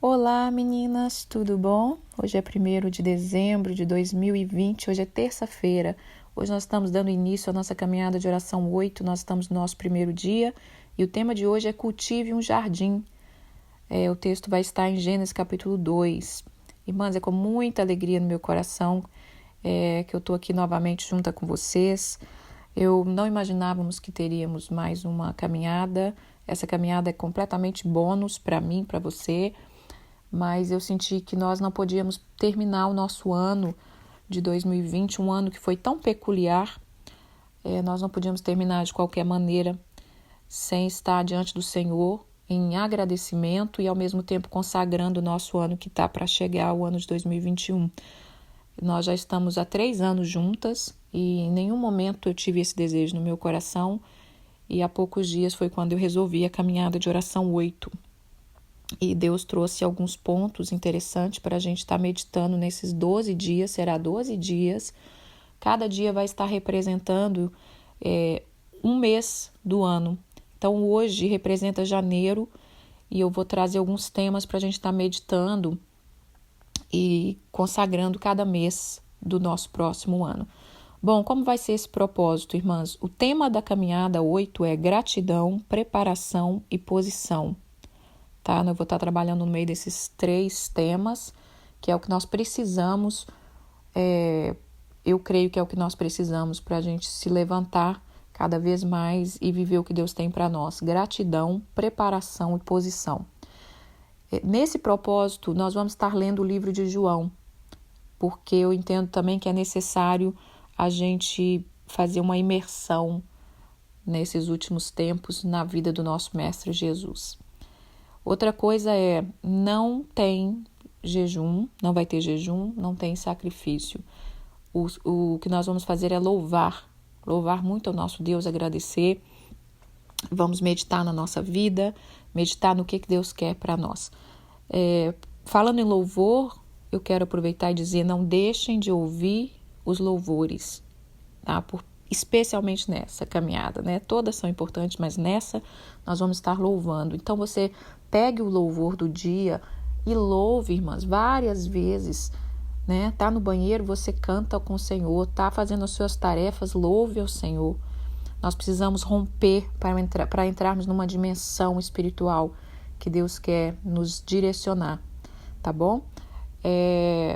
Olá meninas, tudo bom? Hoje é 1º de dezembro de 2020, hoje é terça-feira. Hoje nós estamos dando início à nossa caminhada de oração 8, nós estamos no nosso primeiro dia e o tema de hoje é cultive um jardim. O texto vai estar em Gênesis capítulo 2. Irmãs, é com muita alegria no meu coração que eu estou aqui novamente junto com vocês. Eu não imaginávamos que teríamos mais uma caminhada. Essa caminhada é completamente bônus para mim, para você. Mas eu senti que nós não podíamos terminar o nosso ano de 2020, um ano que foi tão peculiar. Nós não podíamos terminar de qualquer maneira sem estar diante do Senhor em agradecimento e ao mesmo tempo consagrando o nosso ano que está para chegar, o ano de 2021. Nós já estamos há 3 anos juntas e em nenhum momento eu tive esse desejo no meu coração e há poucos dias foi quando eu resolvi a caminhada de oração 8. E Deus trouxe alguns pontos interessantes para a gente estar meditando nesses 12 dias, será 12 dias. Cada dia vai estar representando um mês do ano. Então hoje representa janeiro e eu vou trazer alguns temas para a gente estar meditando e consagrando cada mês do nosso próximo ano. Bom, como vai ser esse propósito, irmãs? O tema da caminhada 8 é gratidão, preparação e posição. Tá? Eu vou estar trabalhando no meio desses 3 temas, que é o que nós precisamos, eu creio que é o que nós precisamos para a gente se levantar cada vez mais e viver o que Deus tem para nós. Gratidão, preparação e posição. Nesse propósito, nós vamos estar lendo o livro de João, porque eu entendo também que é necessário a gente fazer uma imersão nesses últimos tempos na vida do nosso Mestre Jesus. Outra coisa não tem jejum, não vai ter jejum, não tem sacrifício. O que nós vamos fazer é louvar muito ao nosso Deus, agradecer. Vamos meditar na nossa vida, meditar no que Deus quer para nós. Falando em louvor, eu quero aproveitar e dizer, não deixem de ouvir os louvores, tá? Especialmente nessa caminhada, né? Todas são importantes, mas nessa nós vamos estar louvando. Então você pegue o louvor do dia e louve, irmãs, várias vezes, né? Tá no banheiro, você canta com o Senhor, tá fazendo as suas tarefas, louve ao Senhor. Nós precisamos romper para entrarmos numa dimensão espiritual que Deus quer nos direcionar, tá bom?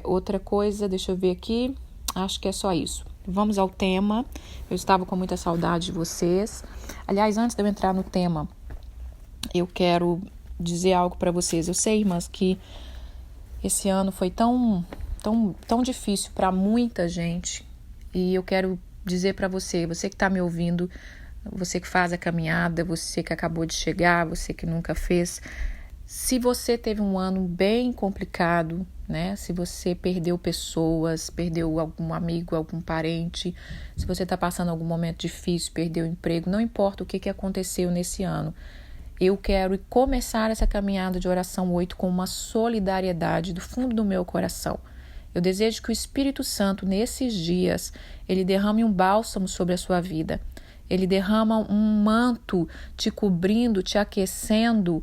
Outra coisa, deixa eu ver aqui, acho que é só isso. Vamos ao tema. Eu estava com muita saudade de vocês. Aliás, antes de eu entrar no tema, eu quero dizer algo para vocês. Eu sei, irmãs, que esse ano foi tão difícil para muita gente. E eu quero dizer para você que está me ouvindo, você que faz a caminhada, você que acabou de chegar, você que nunca fez. Se você teve um ano bem complicado, né? Se você perdeu pessoas, perdeu algum amigo, algum parente, se você está passando algum momento difícil, perdeu o emprego, não importa o que aconteceu nesse ano. Eu quero começar essa caminhada de oração 8 com uma solidariedade do fundo do meu coração. Eu desejo que o Espírito Santo, nesses dias, ele derrame um bálsamo sobre a sua vida. Ele derrama um manto te cobrindo, te aquecendo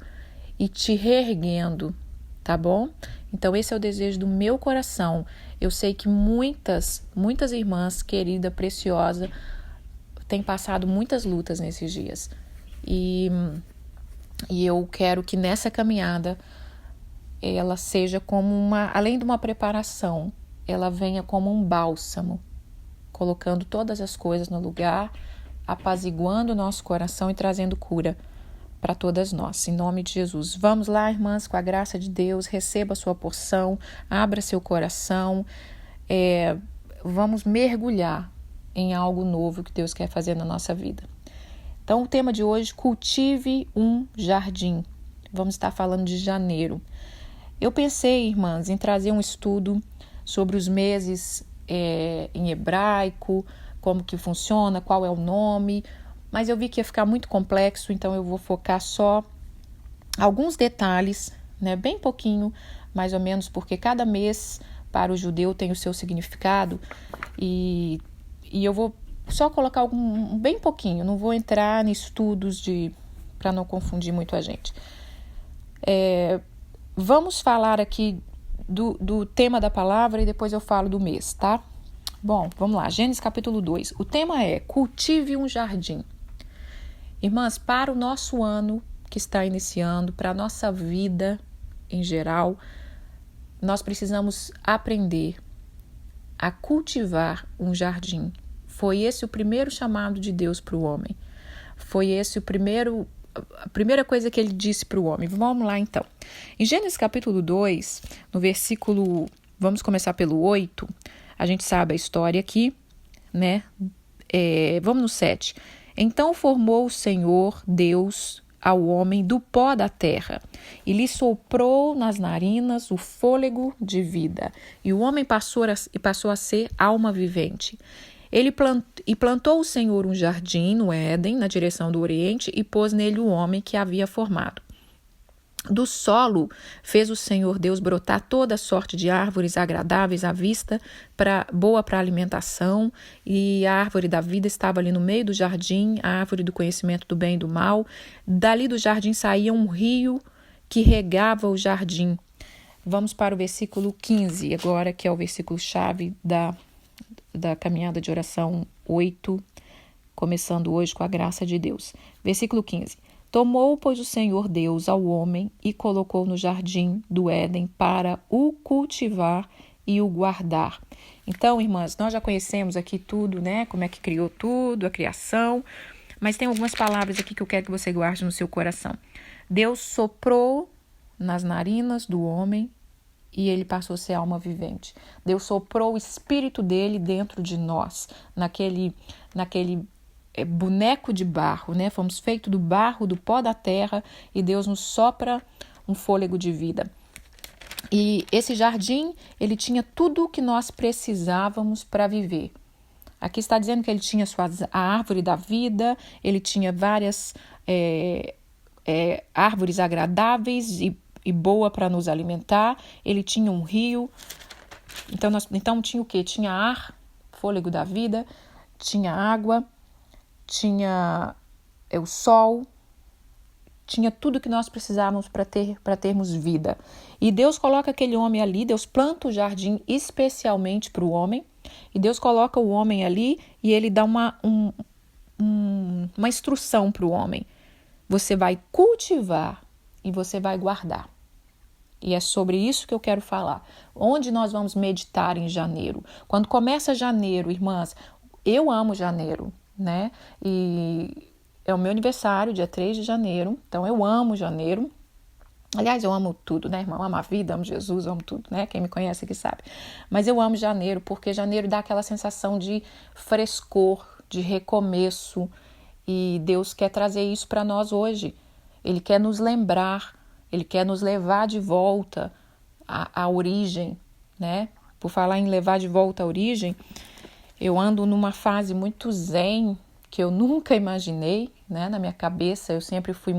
e te reerguendo, tá bom? Então esse é o desejo do meu coração. Eu sei que muitas irmãs, querida, preciosa, têm passado muitas lutas nesses dias. E eu quero que nessa caminhada ela seja como além de uma preparação, ela venha como um bálsamo, colocando todas as coisas no lugar, apaziguando o nosso coração e trazendo cura para todas nós, em nome de Jesus. Vamos lá, irmãs, com a graça de Deus, receba a sua porção, abra seu coração, vamos mergulhar em algo novo que Deus quer fazer na nossa vida. Então, o tema de hoje, cultive um jardim. Vamos estar falando de janeiro. Eu pensei, irmãs, em trazer um estudo sobre os meses em hebraico, como que funciona, qual é o nome, mas eu vi que ia ficar muito complexo, então eu vou focar só alguns detalhes, né, bem pouquinho, mais ou menos, porque cada mês para o judeu tem o seu significado e eu vou só colocar bem pouquinho, não vou entrar em estudos para não confundir muito a gente. vamos falar aqui do tema da palavra e depois eu falo do mês, tá? Bom, vamos lá, Gênesis capítulo 2. O tema é cultive um jardim. Irmãs, para o nosso ano que está iniciando, para a nossa vida em geral, nós precisamos aprender a cultivar um jardim. Foi esse o primeiro chamado de Deus para o homem. Foi esse a primeira coisa que ele disse para o homem. Vamos lá então. Em Gênesis capítulo 2, no versículo, vamos começar pelo 8, a gente sabe a história aqui, né? Vamos no 7. Então formou o Senhor Deus ao homem do pó da terra, e lhe soprou nas narinas o fôlego de vida, e o homem passou a ser alma vivente. Plantou o Senhor um jardim no Éden, na direção do Oriente, e pôs nele o homem que havia formado. Do solo fez o Senhor Deus brotar toda sorte de árvores agradáveis à vista, boa para alimentação, e a árvore da vida estava ali no meio do jardim, a árvore do conhecimento do bem e do mal. Dali do jardim saía um rio que regava o jardim. Vamos para o versículo 15 agora, que é o versículo-chave da caminhada de oração 8, começando hoje com a graça de Deus. Versículo 15. Tomou, pois, o Senhor Deus ao homem e colocou no jardim do Éden para o cultivar e o guardar. Então, irmãs, nós já conhecemos aqui tudo, né? Como é que criou tudo, a criação. Mas tem algumas palavras aqui que eu quero que você guarde no seu coração. Deus soprou nas narinas do homem e ele passou a ser alma vivente. Deus soprou o espírito dele dentro de nós, naquele boneco de barro, né? Fomos feitos do barro, do pó da terra, e Deus nos sopra um fôlego de vida. E esse jardim, ele tinha tudo o que nós precisávamos para viver. Aqui está dizendo que ele tinha a árvore da vida, ele tinha várias árvores agradáveis e boa para nos alimentar, ele tinha um rio. Então tinha o quê? Tinha ar, fôlego da vida, tinha água, tinha o sol, tinha tudo que nós precisávamos para termos vida. E Deus coloca aquele homem ali, Deus planta o jardim especialmente para o homem, e Deus coloca o homem ali e ele dá uma instrução para o homem. Você vai cultivar e você vai guardar. E é sobre isso que eu quero falar. Onde nós vamos meditar em janeiro? Quando começa janeiro, irmãs, eu amo janeiro, né? E é o meu aniversário, dia 3 de janeiro, então eu amo janeiro. Aliás, eu amo tudo, né, irmão? Amo a vida, amo Jesus, amo tudo, né? Quem me conhece aqui sabe. Mas eu amo janeiro porque janeiro dá aquela sensação de frescor, de recomeço. E Deus quer trazer isso para nós hoje. Ele quer nos lembrar, Ele quer nos levar de volta à origem, né? Por falar em levar de volta à origem, eu ando numa fase muito zen, que eu nunca imaginei, né? Na minha cabeça, eu sempre fui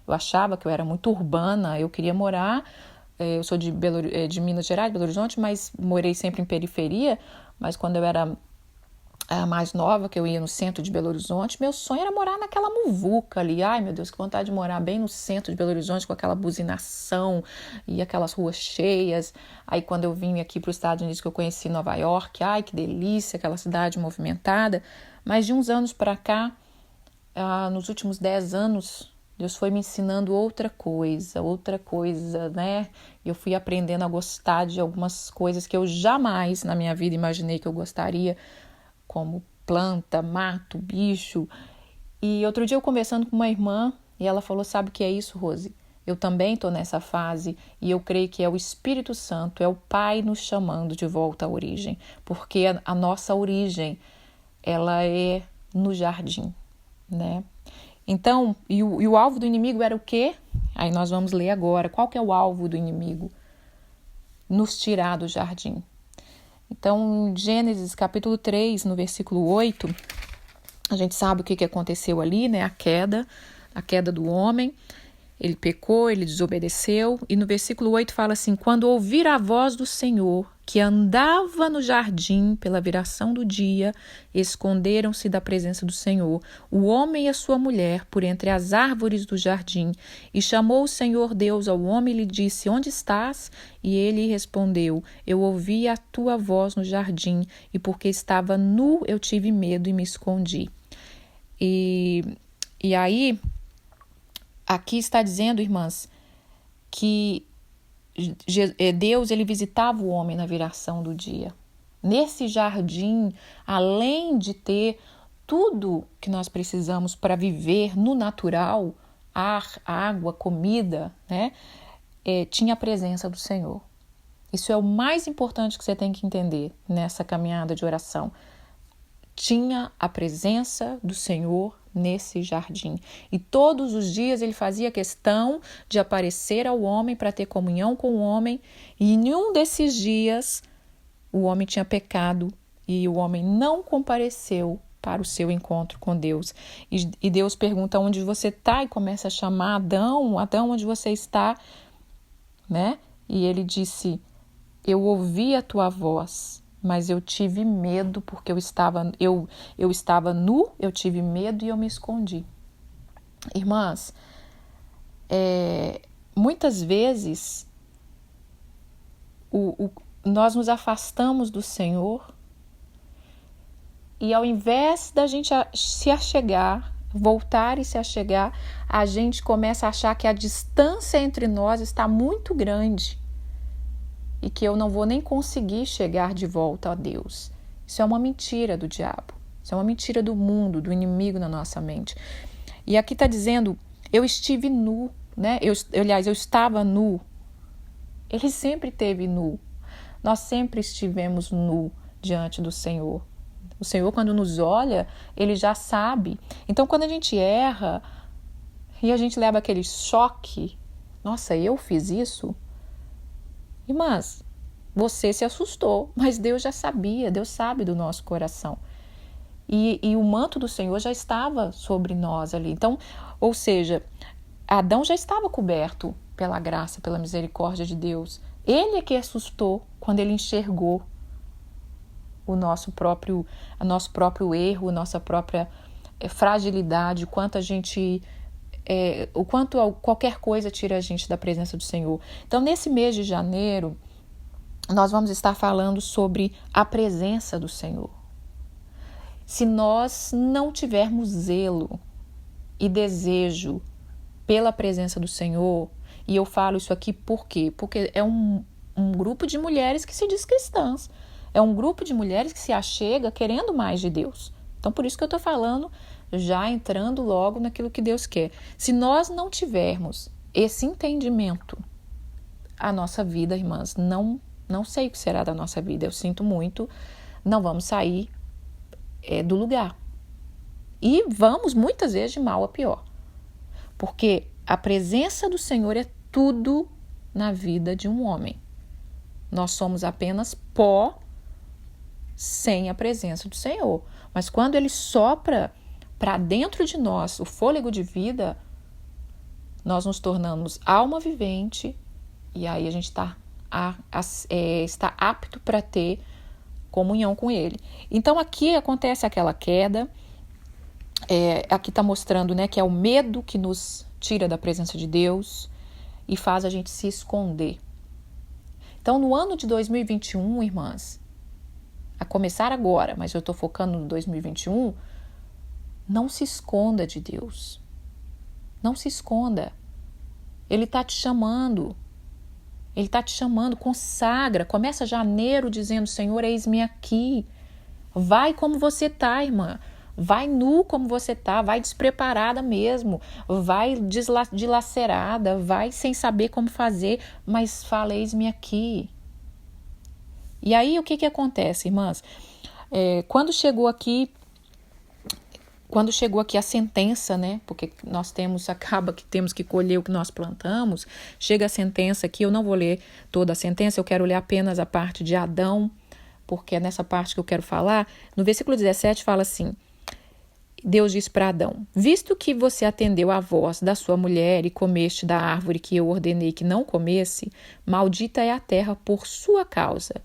eu achava que eu era muito urbana, eu queria morar, eu sou de Minas Gerais, Belo Horizonte, mas morei sempre em periferia, mas quando eu era mais nova, que eu ia no centro de Belo Horizonte, meu sonho era morar naquela muvuca ali. Ai, meu Deus, que vontade de morar bem no centro de Belo Horizonte, com aquela buzinação e aquelas ruas cheias. Aí quando eu vim aqui para os Estados Unidos, que eu conheci Nova York, ai, que delícia, aquela cidade movimentada. Mas de uns anos para cá, nos últimos 10 anos, Deus foi me ensinando outra coisa, né? Eu fui aprendendo a gostar de algumas coisas que eu jamais na minha vida imaginei que eu gostaria, como planta, mato, bicho. E outro dia eu conversando com uma irmã, e ela falou, sabe o que é isso, Rose? Eu também estou nessa fase, e eu creio que é o Espírito Santo, é o Pai nos chamando de volta à origem, porque a nossa origem, ela é no jardim, né? Então, e o alvo do inimigo era o quê? Aí nós vamos ler agora. Qual que é o alvo do inimigo? Nos tirar do jardim. Então, em Gênesis capítulo 3, no versículo 8, a gente sabe o que aconteceu ali, né? A queda do homem. Ele pecou, ele desobedeceu. E no versículo 8 fala assim, quando ouvir a voz do Senhor que andava no jardim pela viração do dia, esconderam-se da presença do Senhor, o homem e a sua mulher, por entre as árvores do jardim. E chamou o Senhor Deus ao homem e lhe disse: Onde estás? E ele respondeu: Eu ouvi a tua voz no jardim, e porque estava nu, eu tive medo e me escondi. E aí, aqui está dizendo, irmãs, que Deus ele visitava o homem na viração do dia. Nesse jardim, além de ter tudo que nós precisamos para viver no natural, ar, água, comida, né? Tinha a presença do Senhor. Isso é o mais importante que você tem que entender nessa caminhada de oração. Tinha a presença do Senhor nesse jardim. E todos os dias ele fazia questão de aparecer ao homem para ter comunhão com o homem. E em um desses dias o homem tinha pecado e o homem não compareceu para o seu encontro com Deus. E Deus pergunta: onde você está? E começa a chamar Adão: Adão, onde você está? Né? E ele disse: eu ouvi a tua voz, mas eu tive medo porque eu estava nu, eu tive medo e eu me escondi. Irmãs, muitas vezes nós nos afastamos do Senhor e ao invés da gente se achegar, voltar e se achegar, a gente começa a achar que a distância entre nós está muito grande e que eu não vou nem conseguir chegar de volta a Deus. Isso é uma mentira do diabo. Isso é uma mentira do mundo, do inimigo na nossa mente. E aqui está dizendo: eu estive nu, né? Eu estava nu. Ele sempre esteve nu. Nós sempre estivemos nu diante do Senhor. O Senhor, quando nos olha, Ele já sabe. Então, quando a gente erra e a gente leva aquele choque: nossa, eu fiz isso? Irmãs, você se assustou, mas Deus já sabia, Deus sabe do nosso coração. E o manto do Senhor já estava sobre nós ali. Então, ou seja, Adão já estava coberto pela graça, pela misericórdia de Deus. Ele é que assustou quando ele enxergou o nosso próprio erro, a nossa própria fragilidade, o quanto a gente... o quanto qualquer coisa tira a gente da presença do Senhor. Então, nesse mês de janeiro, nós vamos estar falando sobre a presença do Senhor. Se nós não tivermos zelo e desejo pela presença do Senhor, e eu falo isso aqui por quê? Porque é um grupo de mulheres que se diz cristãs, é um grupo de mulheres que se achega querendo mais de Deus. Então, por isso que eu estou falando, já entrando logo naquilo que Deus quer. Se nós não tivermos esse entendimento, a nossa vida, irmãs, não sei o que será da nossa vida. Eu sinto muito, não vamos sair do lugar. E vamos, muitas vezes, de mal a pior. Porque a presença do Senhor é tudo na vida de um homem. Nós somos apenas pó sem a presença do Senhor. Mas quando Ele sopra para dentro de nós o fôlego de vida, nós nos tornamos alma vivente e aí a gente está apto para ter comunhão com Ele. Então aqui acontece aquela queda, aqui está mostrando, né, que é o medo que nos tira da presença de Deus e faz a gente se esconder. Então no ano de 2021, irmãs, a começar agora, mas eu estou focando no 2021, não se esconda de Deus. Não se esconda. Ele está te chamando. Ele está te chamando. Consagra. Começa janeiro dizendo: Senhor, eis-me aqui. Vai como você está, irmã. Vai nu como você está. Vai despreparada mesmo. Vai dilacerada. Vai sem saber como fazer. Mas fala: eis-me aqui. E aí o que acontece, irmãs? Quando chegou aqui a sentença, né? Porque acaba que temos que colher o que nós plantamos. Chega a sentença aqui, eu não vou ler toda a sentença, eu quero ler apenas a parte de Adão, porque é nessa parte que eu quero falar. No versículo 17 fala assim: Deus disse para Adão: visto que você atendeu à voz da sua mulher e comeste da árvore que eu ordenei que não comesse, maldita é a terra por sua causa.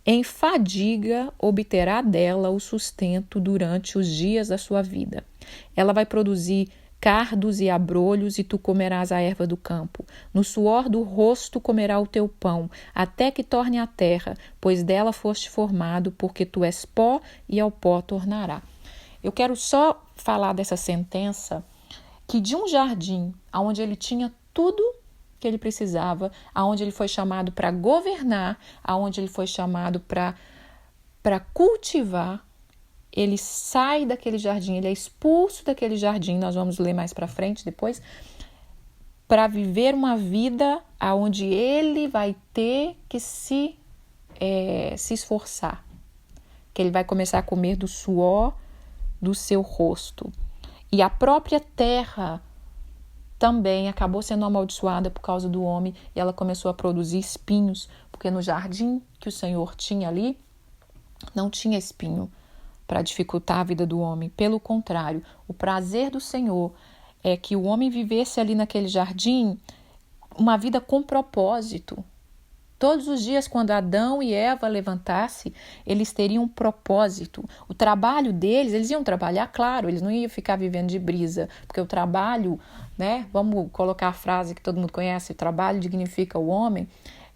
Em fadiga obterá dela o sustento durante os dias da sua vida. Ela vai produzir cardos e abrolhos, e tu comerás a erva do campo. No suor do rosto comerá o teu pão, até que torne a terra, pois dela foste formado, porque tu és pó, e ao pó tornará. Eu quero só falar dessa sentença, que de um jardim onde ele tinha tudo que ele precisava, aonde ele foi chamado para governar, aonde ele foi chamado para cultivar, ele sai daquele jardim, ele é expulso daquele jardim, nós vamos ler mais para frente depois, para viver uma vida onde ele vai ter que se esforçar, que ele vai começar a comer do suor do seu rosto. E a própria terra também acabou sendo amaldiçoada por causa do homem, e ela começou a produzir espinhos, porque no jardim que o Senhor tinha ali, não tinha espinho para dificultar a vida do homem. Pelo contrário, o prazer do Senhor é que o homem vivesse ali naquele jardim uma vida com propósito. Todos os dias, quando Adão e Eva levantassem, eles teriam um propósito. O trabalho deles, eles iam trabalhar, claro, eles não iam ficar vivendo de brisa, porque o trabalho, né, vamos colocar a frase que todo mundo conhece, o trabalho dignifica o homem.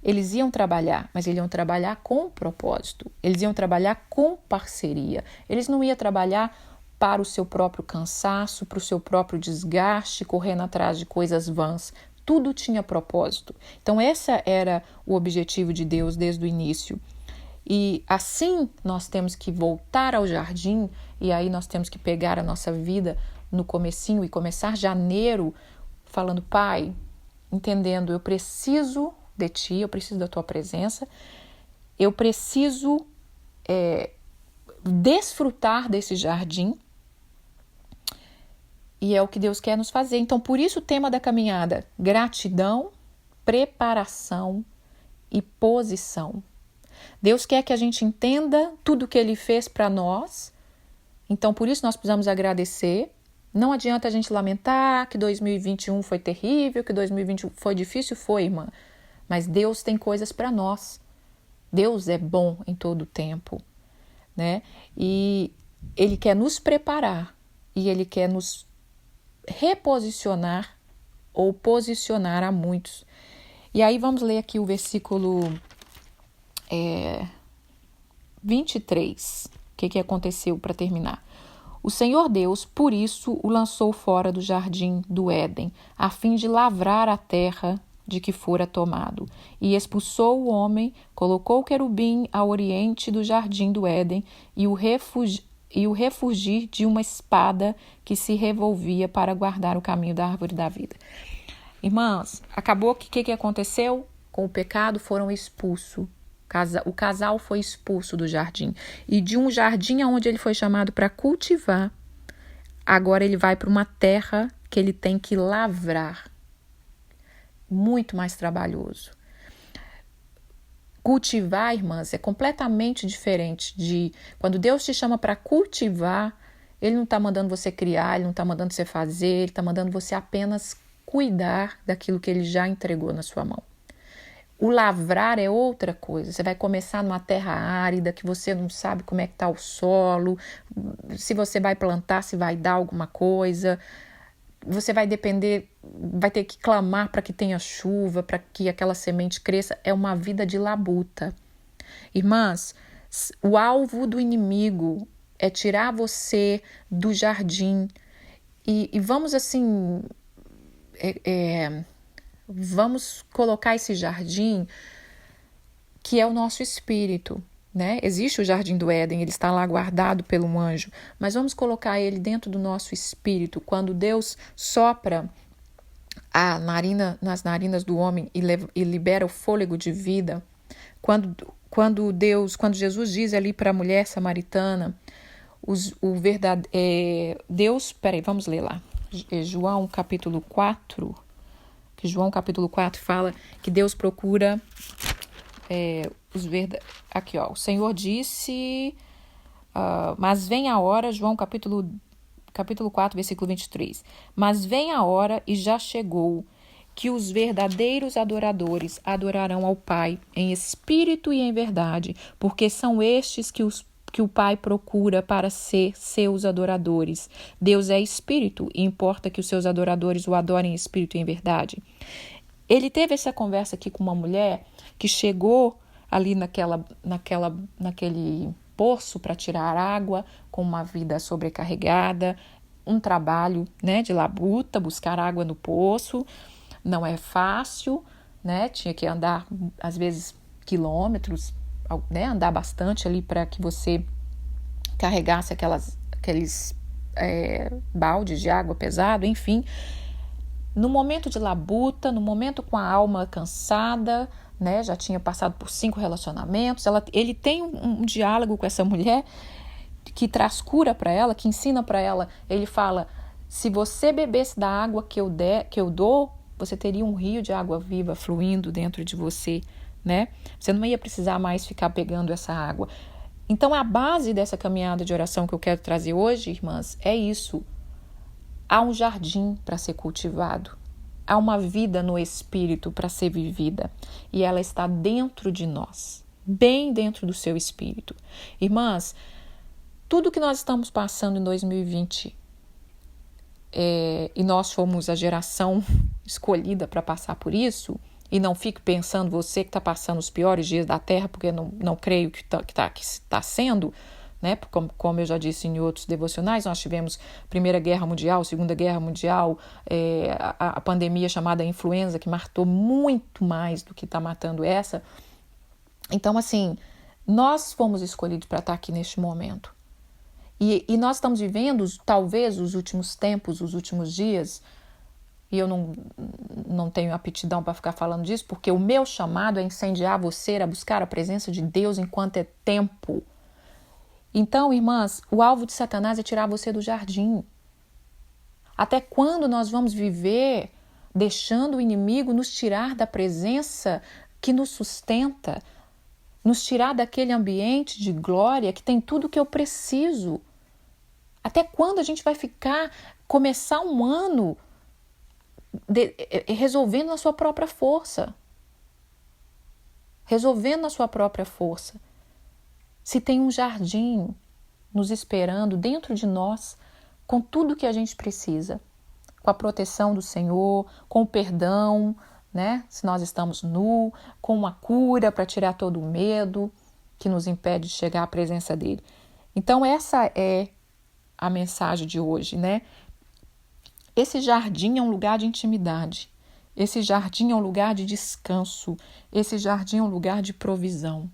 Eles iam trabalhar, mas eles iam trabalhar com propósito, eles iam trabalhar com parceria. Eles não iam trabalhar para o seu próprio cansaço, para o seu próprio desgaste, correndo atrás de coisas vãs. Tudo tinha propósito. Então, esse era o objetivo de Deus desde o início. E assim nós temos que voltar ao jardim, e aí nós temos que pegar a nossa vida no comecinho e começar janeiro falando: Pai, entendendo, eu preciso de Ti, eu preciso da Tua presença, eu preciso desfrutar desse jardim, e é o que Deus quer nos fazer. Então, por isso o tema da caminhada: gratidão, preparação e posição. Deus quer que a gente entenda tudo que Ele fez para nós, então por isso nós precisamos agradecer. Não adianta a gente lamentar que 2021 foi terrível, que 2021 foi difícil, foi, irmã. Mas Deus tem coisas para nós. Deus é bom em todo o tempo, né? E Ele quer nos preparar, e Ele quer nos reposicionar ou posicionar a muitos. E aí vamos ler aqui o versículo 23. O que aconteceu para terminar? O Senhor Deus, por isso, o lançou fora do jardim do Éden, a fim de lavrar a terra de que fora tomado, e expulsou o homem, colocou o querubim ao oriente do jardim do Éden, e o refugir de uma espada que se revolvia para guardar o caminho da árvore da vida. Irmãs, acabou que o que aconteceu? Com o pecado foram expulsos. O casal foi expulso do jardim. E de um jardim onde ele foi chamado para cultivar, agora ele vai para uma terra que ele tem que lavrar. Muito mais trabalhoso. Cultivar, irmãs, é completamente diferente de quando Deus te chama para cultivar. Ele não está mandando você criar, Ele não está mandando você fazer, Ele está mandando você apenas cuidar daquilo que Ele já entregou na sua mão. O lavrar é outra coisa. Você vai começar numa terra árida, que você não sabe como é que está o solo, se você vai plantar, se vai dar alguma coisa. Você vai depender, vai ter que clamar para que tenha chuva, para que aquela semente cresça. É uma vida de labuta. Irmãs, o alvo do inimigo é tirar você do jardim. E vamos assim, vamos colocar esse jardim que é o nosso espírito, né? Existe o jardim do Éden, ele está lá guardado pelo anjo, mas vamos colocar ele dentro do nosso espírito. Quando Deus sopra nas narinas do homem e libera o fôlego de vida, quando Jesus diz ali para a mulher samaritana, Deus, vamos ler lá, João capítulo 4, que João capítulo 4 fala que Deus procura aqui, ó, o Senhor disse, mas vem a hora, João capítulo 4, versículo 23, mas vem a hora e já chegou, que os verdadeiros adoradores adorarão ao Pai em espírito e em verdade, porque são estes que o Pai procura para ser seus adoradores. Deus é espírito e importa que os seus adoradores o adorem em espírito e em verdade. Ele teve essa conversa aqui com uma mulher que chegou ali naquele poço para tirar água, com uma vida sobrecarregada, um trabalho, né, de labuta, buscar água no poço. Não é fácil, né? Tinha que andar, às vezes, quilômetros, né? Andar bastante ali para que você carregasse aqueles baldes de água pesado, enfim. No momento de labuta, no momento com a alma cansada, né? Já tinha passado por 5 relacionamentos. Ele tem um diálogo com essa mulher que traz cura para ela, que ensina para ela. Ele fala: se você bebesse da água que eu dou, você teria um rio de água viva fluindo dentro de você, né? Você não ia precisar mais ficar pegando essa água. Então, a base dessa caminhada de oração que eu quero trazer hoje, irmãs, é isso. Há um jardim para ser cultivado. Há uma vida no Espírito para ser vivida. E ela está dentro de nós, bem dentro do seu espírito. Irmãs, tudo que nós estamos passando em 2020, e nós fomos a geração escolhida para passar por isso, e não fique pensando você que está passando os piores dias da Terra, porque não creio que está sendo, né? Como eu já disse em outros devocionais, nós tivemos Primeira Guerra Mundial, Segunda Guerra Mundial, a pandemia chamada influenza, que matou muito mais do que está matando essa. Então, assim, nós fomos escolhidos para estar aqui neste momento. E nós estamos vivendo, talvez, os últimos tempos, os últimos dias, e eu não tenho aptidão para ficar falando disso, porque o meu chamado é incendiar você, a buscar a presença de Deus enquanto é tempo. Então, irmãs, o alvo de Satanás é tirar você do jardim. Até quando nós vamos viver deixando o inimigo nos tirar da presença que nos sustenta, nos tirar daquele ambiente de glória que tem tudo que eu preciso? Até quando a gente vai começar um ano resolvendo na sua própria força? Resolvendo na sua própria força. Se tem um jardim nos esperando dentro de nós, com tudo que a gente precisa, com a proteção do Senhor, com o perdão, né? Se nós estamos nus, com uma cura para tirar todo o medo que nos impede de chegar à presença dele. Então, essa é a mensagem de hoje, né? Esse jardim é um lugar de intimidade. Esse jardim é um lugar de descanso. Esse jardim é um lugar de provisão.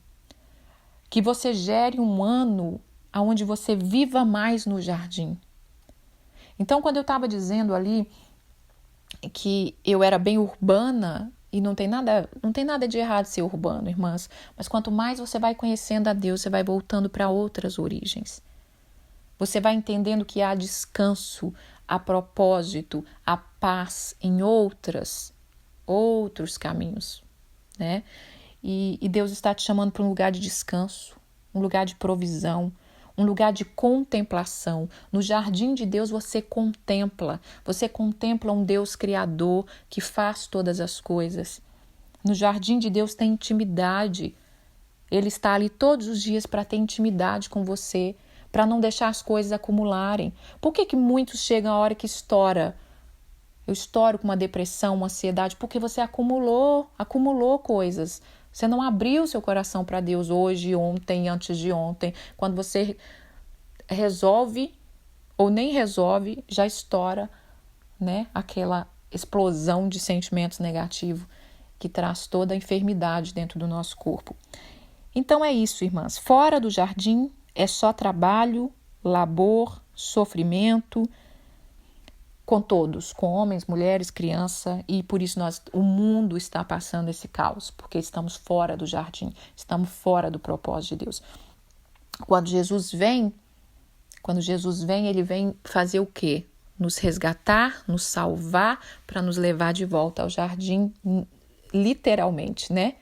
Que você gere um ano onde você viva mais no jardim. Então, quando eu estava dizendo ali que eu era bem urbana, e não tem nada de errado ser urbano, irmãs, mas quanto mais você vai conhecendo a Deus, você vai voltando para outras origens. Você vai entendendo que há descanso, há propósito, há paz em outros caminhos, né? E Deus está te chamando para um lugar de descanso, um lugar de provisão, um lugar de contemplação. No jardim de Deus você contempla um Deus criador que faz todas as coisas. No jardim de Deus tem intimidade. Ele está ali todos os dias para ter intimidade com você, para não deixar as coisas acumularem. Por que muitos chegam a hora que estoura? Eu estouro com uma depressão, uma ansiedade, porque você acumulou coisas. Você não abriu seu coração para Deus hoje, ontem, antes de ontem. Quando você resolve ou nem resolve, já estoura, né? Aquela explosão de sentimentos negativos que traz toda a enfermidade dentro do nosso corpo. Então é isso, irmãs. Fora do jardim é só trabalho, labor, sofrimento, com todos, com homens, mulheres, crianças, e por isso o mundo está passando esse caos, porque estamos fora do jardim, estamos fora do propósito de Deus. Quando Jesus vem, ele vem fazer o quê? Nos resgatar, nos salvar, para nos levar de volta ao jardim, literalmente, né?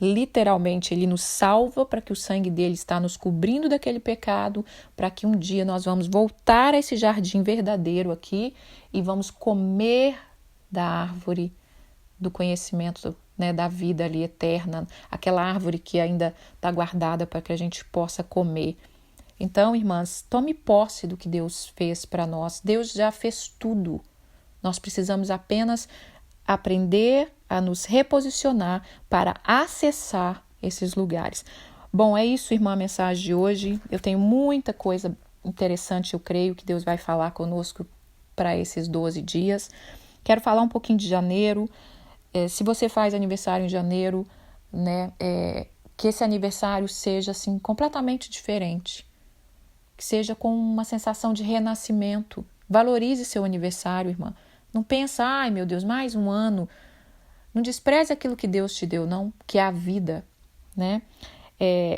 Literalmente, ele nos salva para que o sangue dele está nos cobrindo daquele pecado, para que um dia nós vamos voltar a esse jardim verdadeiro aqui e vamos comer da árvore do conhecimento, né, da vida ali eterna, aquela árvore que ainda está guardada para que a gente possa comer. Então, irmãs, tome posse do que Deus fez para nós. Deus já fez tudo. Nós precisamos apenas aprender a nos reposicionar para acessar esses lugares. Bom, é isso, irmã, a mensagem de hoje. Eu tenho muita coisa interessante, eu creio, que Deus vai falar conosco para esses 12 dias. Quero falar um pouquinho de janeiro. Se você faz aniversário em janeiro, né, que esse aniversário seja assim completamente diferente. Que seja com uma sensação de renascimento. Valorize seu aniversário, irmã. Não pensa, ai meu Deus, mais um ano. Não despreze aquilo que Deus te deu, não, que é a vida, né?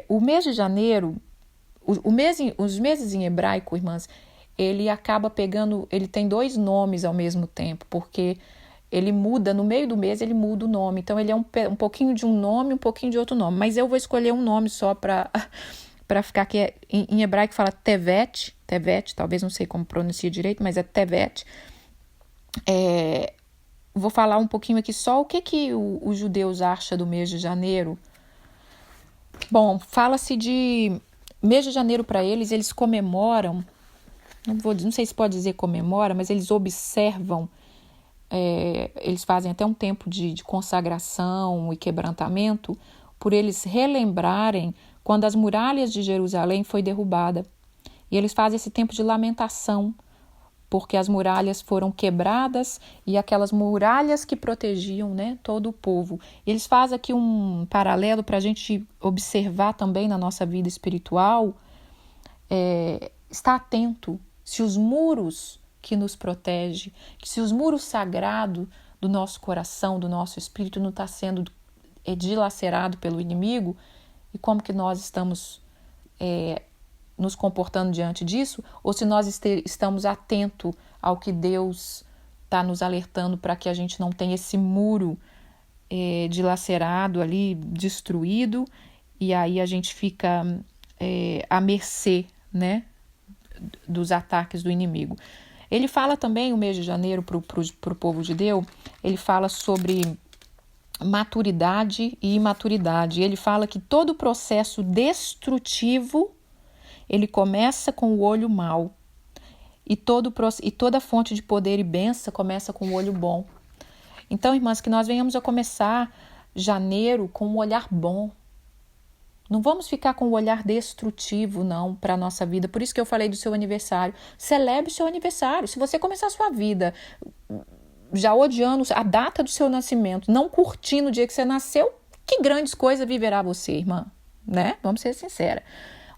O mês de janeiro, os meses em hebraico, irmãs, ele acaba pegando, ele tem 2 nomes ao mesmo tempo, porque ele muda, no meio do mês ele muda o nome. Então ele é um pouquinho de um nome, um pouquinho de outro nome. Mas eu vou escolher um nome só para ficar aqui. Em hebraico fala Tevet, talvez não sei como pronuncia direito, mas é Tevet. Vou falar um pouquinho aqui só o que os judeus acham do mês de janeiro. Bom, fala-se de mês de janeiro para eles comemoram, não sei se pode dizer comemora, mas eles observam, eles fazem até um tempo de consagração e quebrantamento, por eles relembrarem quando as muralhas de Jerusalém foi derrubada. E eles fazem esse tempo de lamentação, porque as muralhas foram quebradas e aquelas muralhas que protegiam, né, todo o povo. E eles fazem aqui um paralelo para a gente observar também na nossa vida espiritual, estar atento se os muros que nos protegem, se os muros sagrados do nosso coração, do nosso espírito não está sendo dilacerado pelo inimigo, e como que nós estamos nos comportando diante disso, ou se nós estamos atentos ao que Deus está nos alertando para que a gente não tenha esse muro dilacerado ali, destruído, e aí a gente fica à mercê, né, dos ataques do inimigo. Ele fala também, o mês de janeiro, para o povo judeu, ele fala sobre maturidade e imaturidade. Ele fala que todo processo destrutivo ele começa com o olho mau e toda fonte de poder e bênção começa com o olho bom. Então, irmãs, que nós venhamos a começar janeiro com um olhar bom. Não vamos ficar com o olhar destrutivo, não, para a nossa vida. Por isso que eu falei do seu aniversário. Celebre o seu aniversário. Se você começar a sua vida já odiando a data do seu nascimento, não curtindo o dia que você nasceu, que grandes coisas viverá você, irmã, né? Vamos ser sinceras.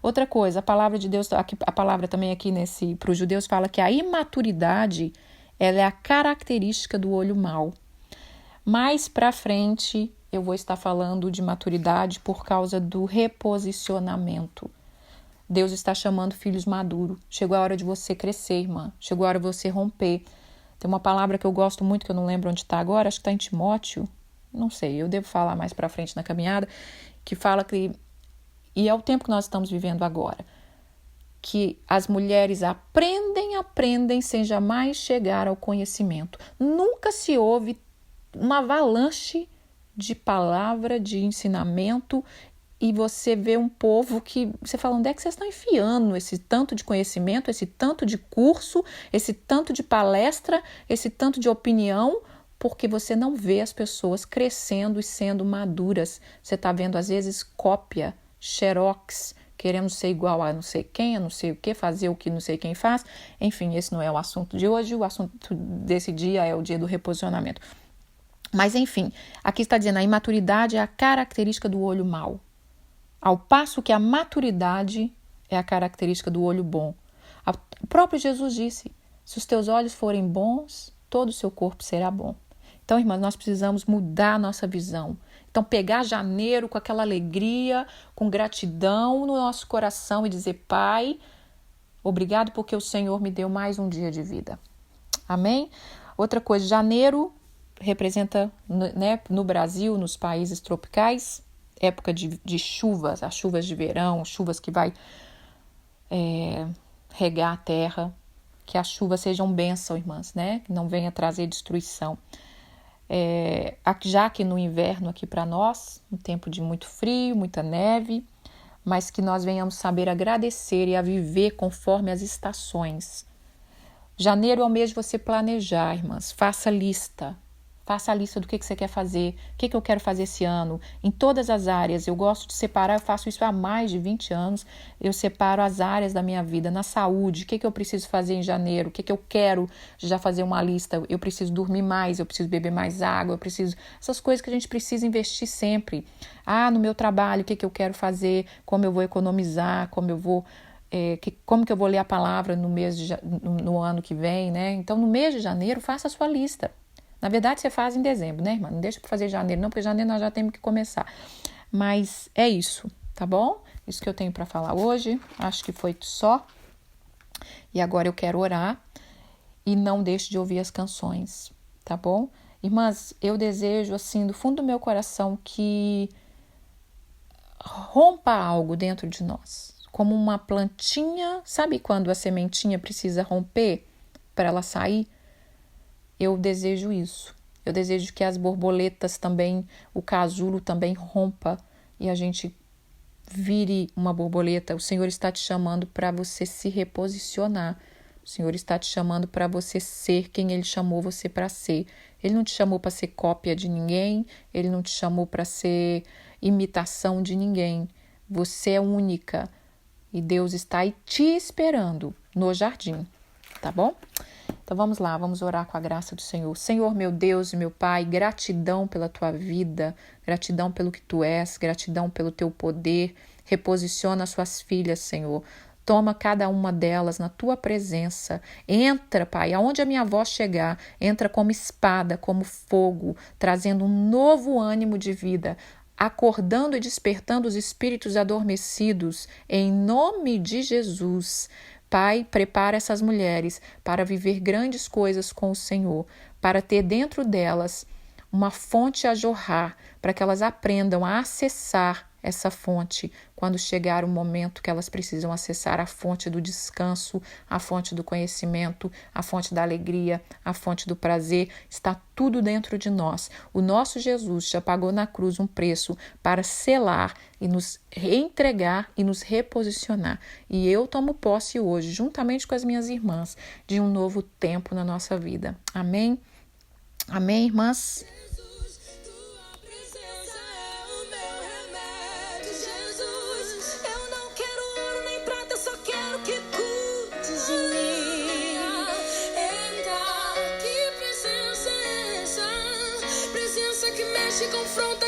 Outra coisa, a palavra de Deus, a palavra também aqui para os judeus fala que a imaturidade, ela é a característica do olho mau. Mais para frente eu vou estar falando de maturidade por causa do reposicionamento. Deus está chamando filhos maduros. Chegou a hora de você crescer, irmã. Chegou a hora de você romper. Tem uma palavra que eu gosto muito, que eu não lembro onde está agora, acho que está em Timóteo. Não sei, eu devo falar mais para frente na caminhada, que fala que, e é o tempo que nós estamos vivendo agora, que as mulheres aprendem sem jamais chegar ao conhecimento. Nunca se ouve uma avalanche de palavra, de ensinamento, e você vê um povo que você fala, onde é que vocês estão enfiando esse tanto de conhecimento, esse tanto de curso, esse tanto de palestra, esse tanto de opinião, porque você não vê as pessoas crescendo e sendo maduras. Você está vendo, às vezes, cópia, xerox, querendo ser igual a não sei quem, a não sei o que, fazer o que não sei quem faz. Enfim, esse não é o assunto de hoje, o assunto desse dia é o dia do reposicionamento. Mas, enfim, aqui está dizendo, a imaturidade é a característica do olho mau, ao passo que a maturidade é a característica do olho bom. O próprio Jesus disse, se os teus olhos forem bons, todo o seu corpo será bom. Então, irmãs, nós precisamos mudar a nossa visão. Então, pegar janeiro com aquela alegria, com gratidão no nosso coração e dizer, Pai, obrigado porque o Senhor me deu mais um dia de vida. Amém? Outra coisa, janeiro representa, né, no Brasil, nos países tropicais, época de chuvas, as chuvas de verão, chuvas que vai regar a terra, que as chuvas sejam bênção, irmãs, né? Que não venha trazer destruição. já aqui no inverno aqui para nós, um tempo de muito frio, muita neve, mas que nós venhamos saber agradecer e a viver conforme as estações. Janeiro é o mês de você planejar, irmãs. Faça lista. Faça a lista do que você quer fazer, o que eu quero fazer esse ano, em todas as áreas. Eu gosto de separar, eu faço isso há mais de 20 anos. Eu separo as áreas da minha vida, na saúde, o que eu preciso fazer em janeiro, o que eu quero já fazer uma lista. Eu preciso dormir mais, eu preciso beber mais água, eu preciso... Essas coisas que a gente precisa investir sempre. No meu trabalho, o que eu quero fazer, como eu vou economizar, como eu vou... como que eu vou ler a palavra no ano que vem, né? Então, no mês de janeiro, faça a sua lista. Na verdade, você faz em dezembro, né, irmã? Não deixa para fazer em janeiro, não, porque em janeiro nós já temos que começar. Mas é isso, tá bom? Isso que eu tenho para falar hoje. Acho que foi só. E agora eu quero orar. E não deixe de ouvir as canções, tá bom? Irmãs, eu desejo, assim, do fundo do meu coração, que rompa algo dentro de nós. Como uma plantinha. Sabe quando a sementinha precisa romper para ela sair? Eu desejo isso. Eu desejo que as borboletas também, o casulo também rompa e a gente vire uma borboleta. O Senhor está te chamando para você se reposicionar. O Senhor está te chamando para você ser quem Ele chamou você para ser. Ele não te chamou para ser cópia de ninguém. Ele não te chamou para ser imitação de ninguém. Você é única e Deus está aí te esperando no jardim, tá bom? Então vamos lá, vamos orar com a graça do Senhor. Senhor, meu Deus e meu Pai, gratidão pela tua vida, gratidão pelo que tu és, gratidão pelo teu poder. Reposiciona as suas filhas, Senhor. Toma cada uma delas na tua presença. Entra, Pai, aonde a minha voz chegar, entra como espada, como fogo, trazendo um novo ânimo de vida, acordando e despertando os espíritos adormecidos, em nome de Jesus. Pai, prepara essas mulheres para viver grandes coisas com o Senhor, para ter dentro delas uma fonte a jorrar, para que elas aprendam a acessar essa fonte quando chegar o momento que elas precisam acessar a fonte do descanso, a fonte do conhecimento, a fonte da alegria, a fonte do prazer. Está tudo dentro de nós. O nosso Jesus já pagou na cruz um preço para selar e nos reentregar e nos reposicionar. E eu tomo posse hoje, juntamente com as minhas irmãs, de um novo tempo na nossa vida. Amém? Amém, irmãs? Que confronta